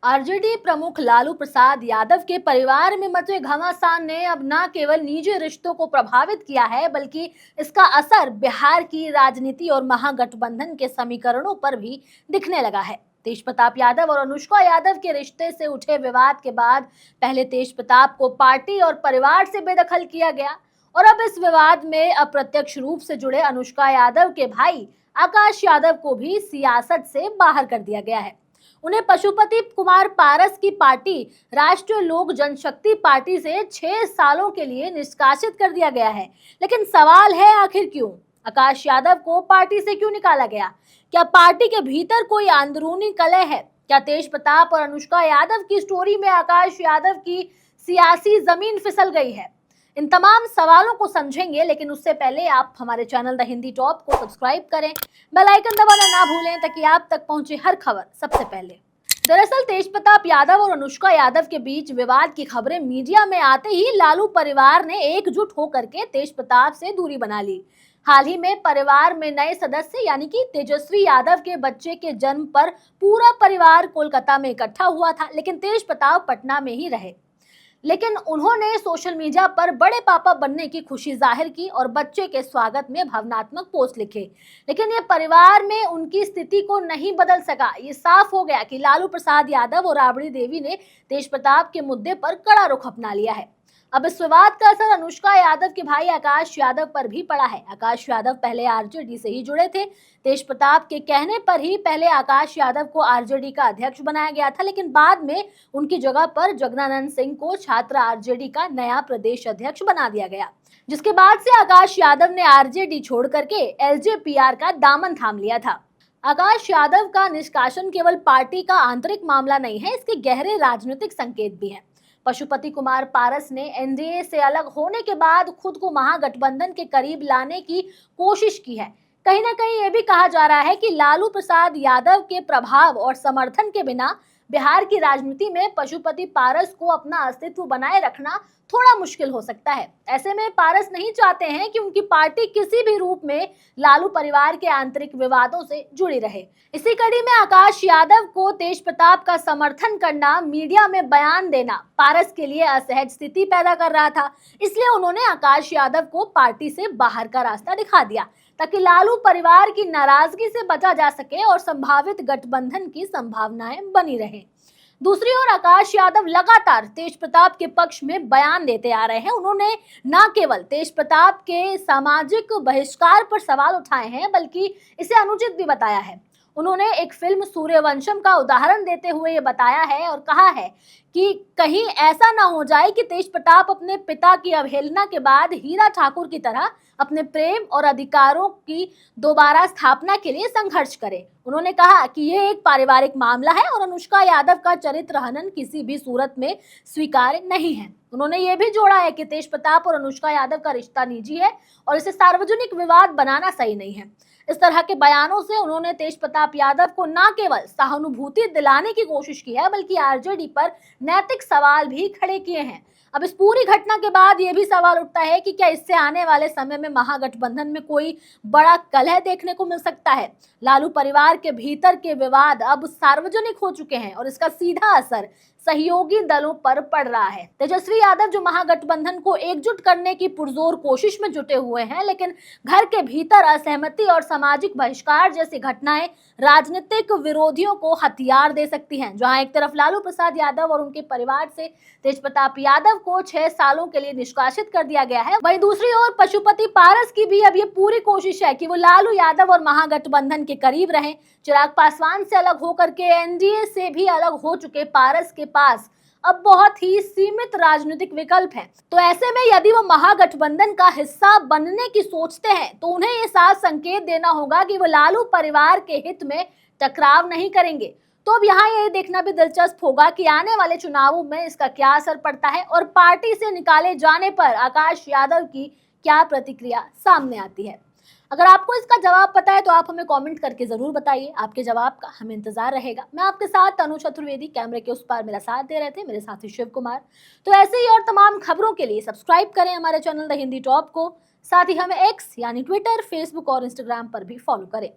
RJD प्रमुख लालू प्रसाद यादव के परिवार में मचे घमासान ने अब न केवल निजी रिश्तों को प्रभावित किया है, बल्कि इसका असर बिहार की राजनीति और महागठबंधन के समीकरणों पर भी दिखने लगा है। तेज प्रताप यादव और अनुष्का यादव के रिश्ते से उठे विवाद के बाद पहले तेज प्रताप को पार्टी और परिवार से बेदखल किया गया और अब इस विवाद में अप्रत्यक्ष रूप से जुड़े अनुष्का यादव के भाई आकाश यादव को भी सियासत से बाहर कर दिया गया है। उन्हें पशुपति कुमार पारस की पार्टी राष्ट्रीय लोक जनशक्ति पार्टी से 6 सालों के लिए निष्कासित कर दिया गया है। लेकिन सवाल है, आखिर क्यों? आकाश यादव को पार्टी से क्यों निकाला गया? क्या पार्टी के भीतर कोई अंदरूनी कलह है? क्या तेज प्रताप और अनुष्का यादव की स्टोरी में आकाश यादव की सियासी जमीन फिसल गई है? इन तमाम सवालों को समझेंगे, लेकिन उससे पहले आप हमारे चैनल द हिंदी टॉप को सब्सक्राइब करें, बेल आइकन दबाना ना भूलें ताकि आप तक पहुंचे हर खबर सबसे पहले। दरअसल तेज प्रताप यादव और अनुष्का यादव के बीच विवाद की खबरें मीडिया में आते ही लालू परिवार ने एकजुट होकर के तेज प्रताप से दूरी बना ली। हाल ही में परिवार में नए सदस्य यानी कि तेजस्वी यादव के बच्चे के जन्म पर पूरा परिवार कोलकाता में इकट्ठा हुआ था, लेकिन तेज प्रताप पटना में ही रहे। लेकिन उन्होंने सोशल मीडिया पर बड़े पापा बनने की खुशी जाहिर की और बच्चे के स्वागत में भावनात्मक पोस्ट लिखे। लेकिन ये परिवार में उनकी स्थिति को नहीं बदल सका। ये साफ हो गया कि लालू प्रसाद यादव और राबड़ी देवी ने तेज प्रताप के मुद्दे पर कड़ा रुख अपना लिया है। अब इस विवाद का असर अनुष्का यादव के भाई आकाश यादव पर भी पड़ा है। आकाश यादव पहले आरजेडी से ही जुड़े थे। तेज प्रताप के कहने पर ही पहले आकाश यादव को आरजेडी का अध्यक्ष बनाया गया था, लेकिन बाद में उनकी जगह पर जगदानंद सिंह को छात्र आरजेडी का नया प्रदेश अध्यक्ष बना दिया गया, जिसके बाद से आकाश यादव ने आरजेडी छोड़ करके एलजेपीआर का दामन थाम लिया था। आकाश यादव का निष्कासन केवल पार्टी का आंतरिक मामला नहीं है, इसके गहरे राजनीतिक संकेत भी हैं। पशुपति कुमार पारस ने एनडीए से अलग होने के बाद खुद को महागठबंधन के करीब लाने की कोशिश की है। कहीं ना कहीं ये भी कहा जा रहा है कि लालू प्रसाद यादव के प्रभाव और समर्थन के बिना बिहार की राजनीति में पशुपति पारस को अपना अस्तित्व बनाए रखना थोड़ा मुश्किल हो सकता है। ऐसे में पारस नहीं चाहते हैं कि उनकी पार्टी किसी भी रूप में लालू परिवार के आंतरिक विवादों से जुड़ी रहे। इसी कड़ी में आकाश यादव को तेज प्रताप का समर्थन करना, मीडिया में बयान देना पारस के लिए असहज स्थिति पैदा कर रहा था। इसलिए उन्होंने आकाश यादव को पार्टी से बाहर का रास्ता दिखा दिया, ताकि लालू परिवार की नाराजगी से बचा जा सके और संभावित गठबंधन की संभावनाएं बनी रहे। दूसरी ओर आकाश यादव लगातार तेज प्रताप के पक्ष में बयान देते आ रहे हैं। उन्होंने न केवल तेज प्रताप के सामाजिक बहिष्कार पर सवाल उठाए हैं, बल्कि इसे अनुचित भी बताया है। उन्होंने एक फिल्म सूर्यवंशम का उदाहरण देते हुए ये बताया है और कहा है कि कहीं ऐसा ना हो जाए कि तेज प्रताप अपने पिता की अवहेलना के बाद हीरा ठाकुर की तरह अपने प्रेम और अधिकारों की दोबारा स्थापना के लिए संघर्ष करे। उन्होंने कहा कि यह एक पारिवारिक मामला है और अनुष्का यादव का चरित्र हनन किसी भी सूरत में स्वीकार्य नहीं है। उन्होंने ये भी जोड़ा है कि तेज प्रताप और अनुष्का यादव का रिश्ता निजी है और इसे सार्वजनिक विवाद बनाना सही नहीं है। इस तरह के बयानों से उन्होंने तेज प्रताप यादव को न केवल सहानुभूति दिलाने की कोशिश की है, बल्कि आरजेडी पर नैतिक सवाल भी खड़े किए हैं। अब इस पूरी घटना के बाद यह भी सवाल उठता है कि क्या इससे आने वाले समय में महागठबंधन में कोई बड़ा कलह देखने को मिल सकता है? लालू परिवार के भीतर के विवाद अब सार्वजनिक हो चुके हैं और इसका सीधा असर सहयोगी दलों पर पड़ रहा है। तेजस्वी यादव जो महागठबंधन को एकजुट करने की पुरजोर कोशिश में जुटे हुए हैं, लेकिन घर के भीतर असहमति और सामाजिक बहिष्कार जैसी घटनाएं राजनीतिक विरोधियों को हथियार दे सकती हैं। जहां एक तरफ लालू प्रसाद यादव और उनके परिवार से तेज प्रताप यादव को 6 सालों के लिए निष्कासित कर दिया गया है, वहीं दूसरी ओर पशुपति पारस की भी अब ये पूरी कोशिश है कि वो लालू यादव और महागठबंधन के करीब रहें। चिराग पासवान से अलग होकर के एनडीए से भी अलग हो चुके पारस के पास अब बहुत ही सीमित राजनीतिक विकल्प हैं। तो ऐसे में यदि वो महागठबंधन का हिस्सा बनने की सोचते हैं, तो उन्हें ये साफ संकेत देना होगा कि वो लालू परिवार के हित में टकराव नहीं करेंगे। तो अब यहाँ ये देखना भी दिलचस्प होगा कि आने वाले चुनावों में इसका क्या असर पड़ता है और पार्टी से निकाले जाने पर आकाश यादव की क्या प्रतिक्रिया सामने आती है। अगर आपको इसका जवाब पता है तो आप हमें कमेंट करके जरूर बताइए। आपके जवाब का हमें इंतजार रहेगा। मैं आपके साथ तनु चतुर्वेदी, कैमरे के उस पार मेरा साथ दे रहे थे मेरे साथी शिव कुमार। तो ऐसे ही और तमाम खबरों के लिए सब्सक्राइब करें हमारे चैनल द हिंदी टॉप को। साथ ही हमें एक्स यानी ट्विटर, फेसबुक और इंस्टाग्राम पर भी फॉलो करें।